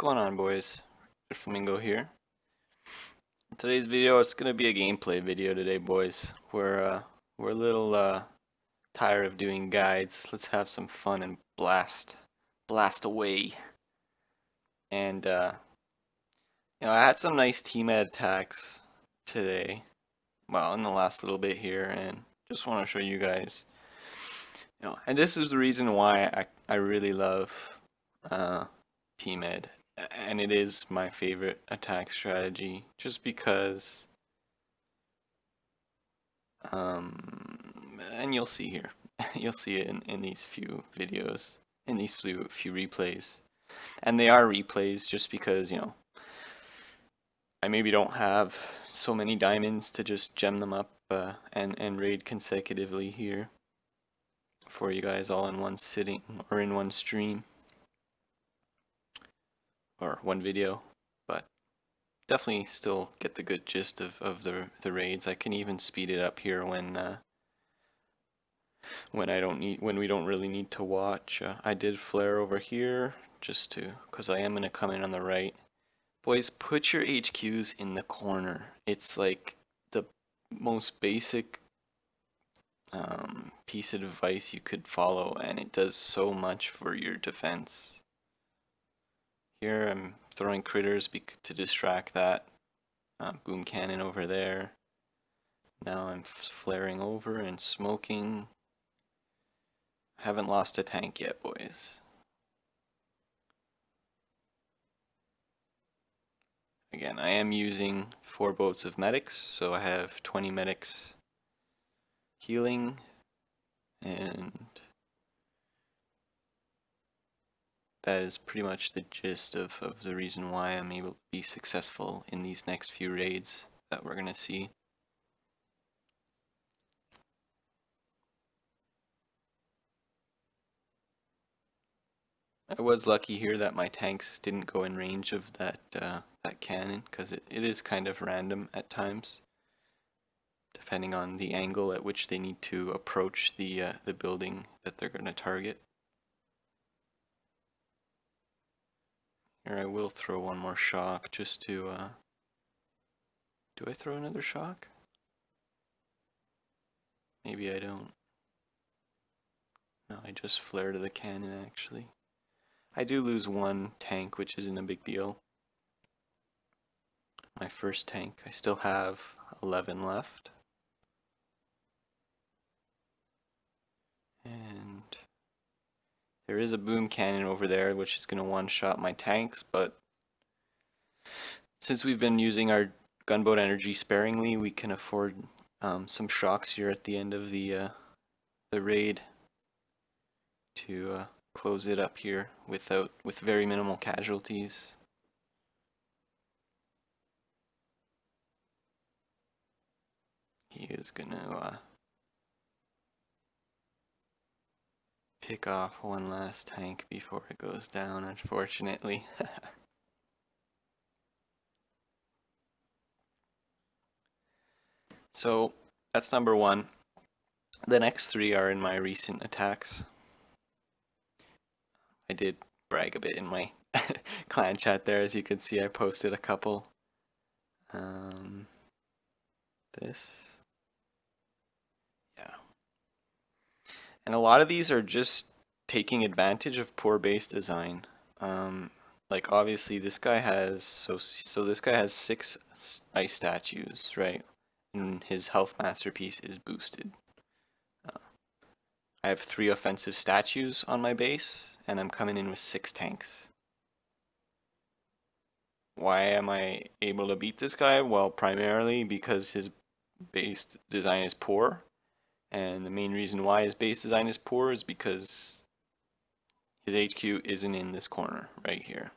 going on, boys? RedFlamingo here. In today's video, it's gonna be a gameplay video today, boys. We're a little tired of doing guides. Let's have some fun and blast away. And I had some nice team attacks today. Well, in the last little bit here, and just want to show you guys. And this is the reason why I really love team ed. And it is my favorite attack strategy just because and you'll see here you'll see it in these few videos, in these few replays, and they are replays just because I maybe don't have so many diamonds to just gem them up and raid consecutively here for you guys all in one sitting or in one stream or one video, but definitely still get the good gist of the raids. I can even speed it up here when we don't really need to watch. I did flare over here just because I am gonna come in on the right. Boys, put your HQs in the corner. It's like the most basic piece of advice you could follow, and it does so much for your defense. Here I'm throwing critters to distract that boom cannon over there. Now I'm flaring over and smoking. Haven't lost a tank yet, boys. Again, I am using 4 boats of medics, so I have 20 medics healing, and that is pretty much the gist of the reason why I'm able to be successful in these next few raids that we're going to see. I was lucky here that my tanks didn't go in range of that cannon, because it is kind of random at times, depending on the angle at which they need to approach the building that they're going to target. Here I will throw one more shock just to, do I throw another shock? Maybe I don't. No, I just flare to the cannon actually. I do lose one tank, which isn't a big deal. My first tank, I still have 11 left. And there is a boom cannon over there, which is going to one-shot my tanks, but since we've been using our gunboat energy sparingly, we can afford some shocks here at the end of the raid to close it up here with very minimal casualties. He is gonna pick off one last tank before it goes down, unfortunately. So that's number 1. The next 3 are in my recent attacks. I did brag a bit in my clan chat there, as you can see I posted a couple. This. Yeah. And a lot of these are just taking advantage of poor base design. Like obviously this guy has, so this guy has 6 ice statues, right? And his health masterpiece is boosted. I have 3 offensive statues on my base, and I'm coming in with 6 tanks. Why am I able to beat this guy? Well, primarily because his base design is poor, and the main reason why his base design is poor is because his HQ isn't in this corner right here.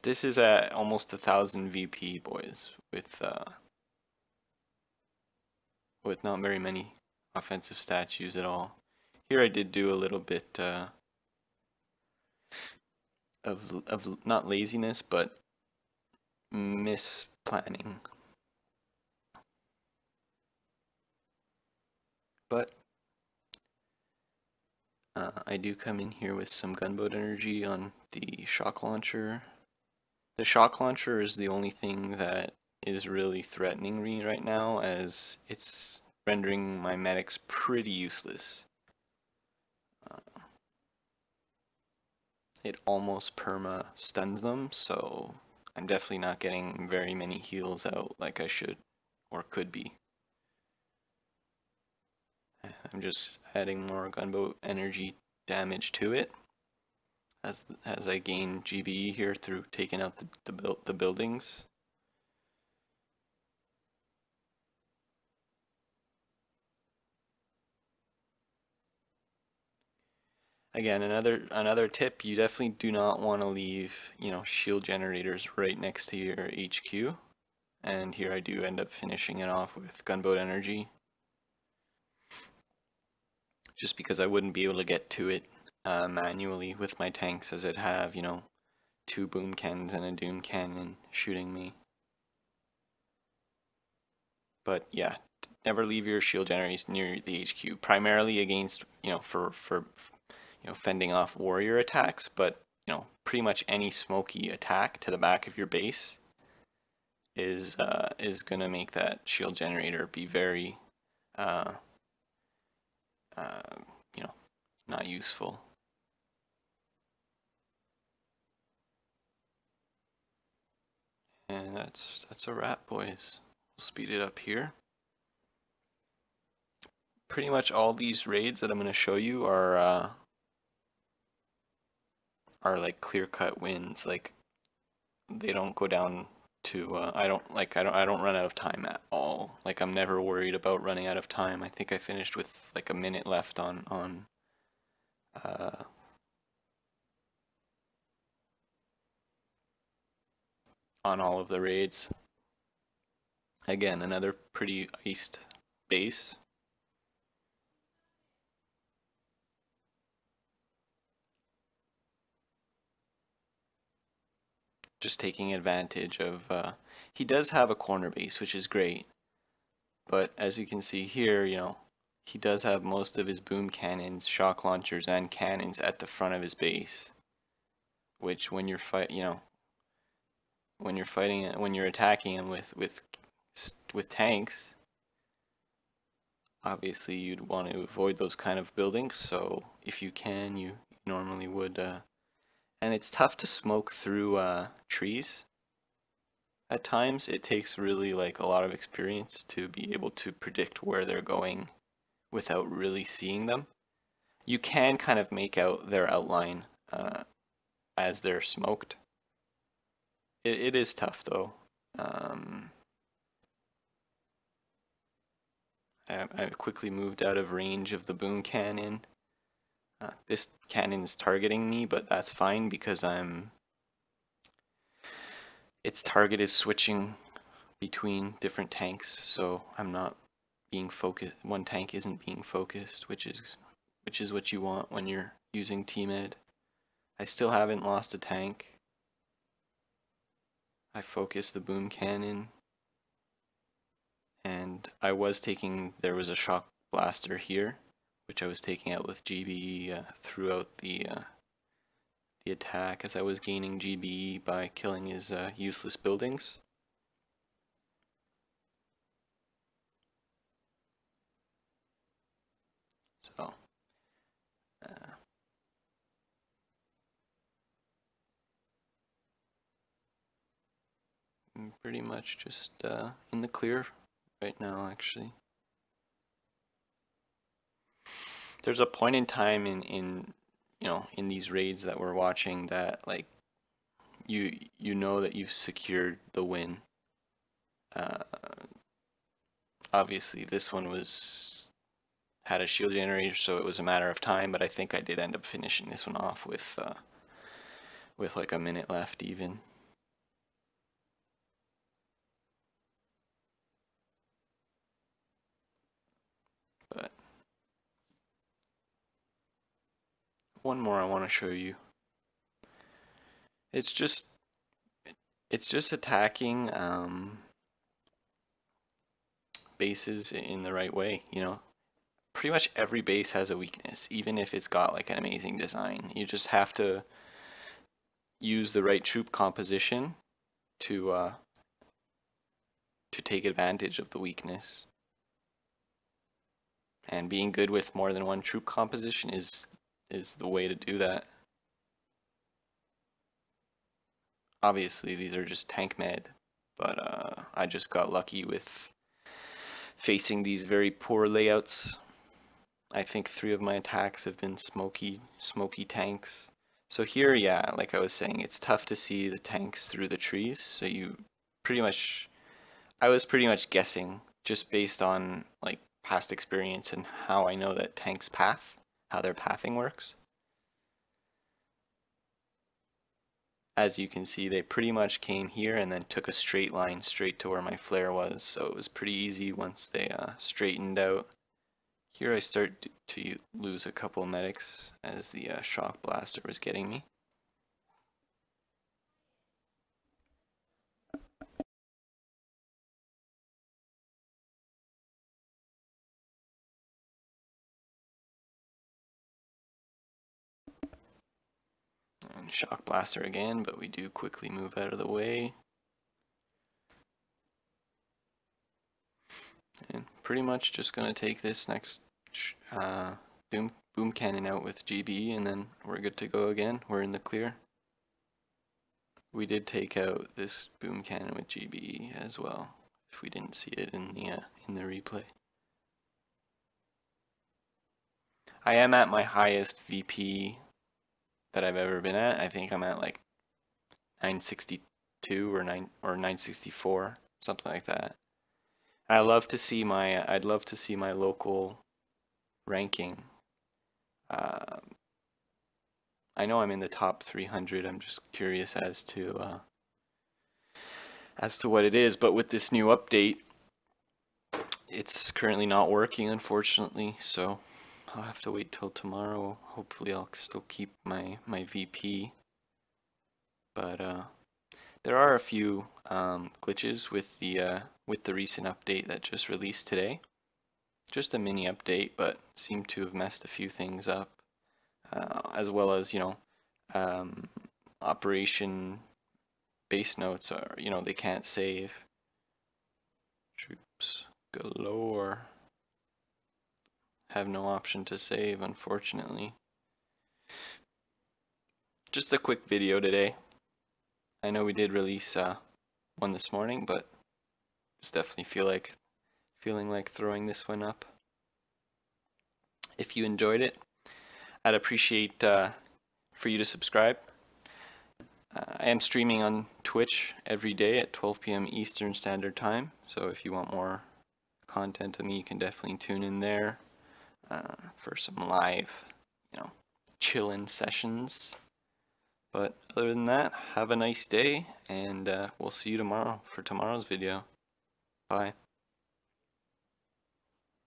This is at almost 1,000 VP, boys, with not very many offensive statues at all. Here I did do a little bit of not laziness, but misplanning. But I do come in here with some gunboat energy on the shock launcher. The shock launcher is the only thing that is really threatening me right now, as it's rendering my medics pretty useless. It almost perma stuns them, so I'm definitely not getting very many heals out like I should or could be. I'm just adding more gunboat energy damage to it as I gain GBE here through taking out the buildings. Again, another tip, you definitely do not want to leave, shield generators right next to your HQ. And here I do end up finishing it off with gunboat energy, just because I wouldn't be able to get to it manually with my tanks, as I'd have, two boom cannons and a doom cannon shooting me. But yeah, never leave your shield generators near the HQ, primarily against, for fending off warrior attacks, but pretty much any smoky attack to the back of your base is gonna make that shield generator be very uh, uh, you know not useful. And that's a wrap, boys. We'll speed it up here. Pretty much all these raids that I'm going to show you are like clear-cut wins. Like, they don't go down to I don't run out of time at all. Like, I'm never worried about running out of time. I think I finished with like a minute left uh, on all of the raids. Again, another pretty iced base. Just taking advantage of, he does have a corner base, which is great. But as you can see here, he does have most of his boom cannons, shock launchers, and cannons at the front of his base. Which, when you're when you're attacking him with tanks, obviously you'd want to avoid those kind of buildings. So if you can, you normally would. And it's tough to smoke through trees. At times, it takes really like a lot of experience to be able to predict where they're going without really seeing them. You can kind of make out their outline as they're smoked. It is tough though. I quickly moved out of range of the boom cannon. This cannon is targeting me, but that's fine because its target is switching between different tanks, so I'm not being focused. One tank isn't being focused, which is what you want when you're using TMed. I still haven't lost a tank. I focused the boom cannon, and there was a shock blaster here, which I was taking out with GBE throughout the attack, as I was gaining GBE by killing his useless buildings. So I'm pretty much just in the clear right now, actually. There's a point in time in these raids that we're watching that, like, you know that you've secured the win. Obviously this one had a shield generator, so it was a matter of time, but I think I did end up finishing this one off with like a minute left even. But one more I want to show you. It's just attacking bases in the right way, pretty much every base has a weakness, even if it's got like an amazing design. You just have to use the right troop composition to take advantage of the weakness. And being good with more than one troop composition is the way to do that. Obviously, these are just tank med, but I just got lucky with facing these very poor layouts. I think 3 of my attacks have been smoky tanks. So here, yeah, like I was saying, it's tough to see the tanks through the trees, so I was pretty much guessing just based on like past experience and how I know that tanks path, how their pathing works. As you can see, they pretty much came here and then took a straight line straight to where my flare was, so it was pretty easy once they straightened out. Here I start to lose a couple medics as the shock blaster was getting me. And shock blaster again, but we do quickly move out of the way. And pretty much just gonna take this next boom cannon out with GB, and then we're good to go again. We're in the clear. We did take out this boom cannon with GB as well, if we didn't see it in the replay. I am at my highest VP that I've ever been at. I think I'm at like 962 or 964, something like that. I'd love to see my local ranking. I know I'm in the top 300. I'm just curious as to what it is. But with this new update, it's currently not working, unfortunately. So I'll have to wait till tomorrow. Hopefully, I'll still keep my VP. But there are a few glitches with the recent update that just released today. Just a mini update, but seem to have messed a few things up. As well as, operation base notes are, they can't save. Troops galore. Have no option to save, unfortunately. Just a quick video today. I know we did release one this morning, but just definitely feeling like throwing this one up. If you enjoyed it, I'd appreciate for you to subscribe. I am streaming on Twitch every day at 12 p.m. Eastern Standard Time, so if you want more content of me, you can definitely tune in there for some live, chillin' sessions. But other than that, have a nice day, and we'll see you tomorrow for tomorrow's video. Bye.